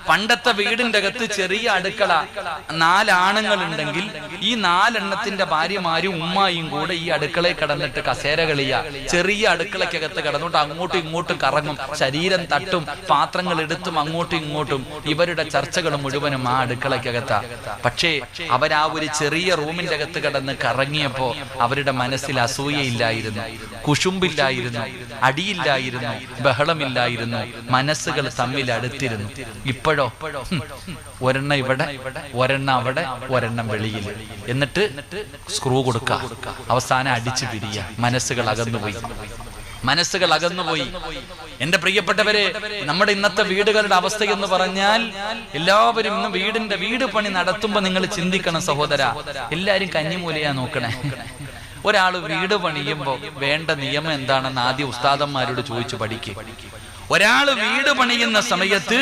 പണ്ടത്തെ വീടിന്റെ അകത്ത് ചെറിയ അടുക്കള, 4 ആണുങ്ങൾ ഉണ്ടെങ്കിൽ ഈ 4 എണ്ണത്തിന്റെ ഭാര്യമാരും ഉമ്മായും കൂടെ ഈ അടുക്കളയിൽ കിടന്നിട്ട് കസേര കളിയ, ചെറിയ അടുക്കളക്കകത്ത് കിടന്നിട്ട് അങ്ങോട്ടും ഇങ്ങോട്ടും കറങ്ങും, ശരീരം തട്ടും, പാത്രങ്ങൾ എടുത്തും അങ്ങോട്ടും ഇങ്ങോട്ടും. ഇവരുടെ ചർച്ചകൾ മുഴുവനും ആ അടുക്കളക്കകത്താ. പക്ഷേ അവരാ ഒരു ചെറിയ റൂമിന്റെ അകത്ത് കിടന്ന് കറങ്ങിയപ്പോ അവരുടെ മനസ്സിൽ അസൂയയില്ലായിരുന്നു, കുശുമ്പില്ലായിരുന്നു, അടിയില്ലായിരുന്നു, ബഹളമില്ലായിരുന്നു. മനസ്സുകൾ തമ്മിൽ അടുത്തിരുന്നു. ഇപ്പോഴോ ഒരെണ്ണം ഇവിടെ, ഒരെണ്ണം അവിടെ, ഒരെണ്ണം വെളിയിൽ. എന്നിട്ട് സ്ക്രൂ കൊടുക്ക, അവസാനം അടിച്ചു പിരിയ. മനസ്സുകൾ അകന്നുപോയി, മനസ്സുകൾ അകന്നുപോയി. എന്റെ പ്രിയപ്പെട്ടവരെ, നമ്മുടെ ഇന്നത്തെ വീടുകളുടെ അവസ്ഥ എന്ന് പറഞ്ഞാൽ, എല്ലാവരും ഇന്ന് വീട് പണി നടത്തുമ്പോ നിങ്ങൾ ചിന്തിക്കണം സഹോദര, എല്ലാരും കഞ്ഞിമൂലയാ നോക്കണേ. ഒരാൾ വീട് പണിയുമ്പോ വേണ്ട നിയമം എന്താണെന്ന് ആദ്യം ഉസ്താദന്മാരോട് ചോദിച്ചു പഠിക്കുക. ഒരാൾ വീട് പണിയുന്ന സമയത്ത്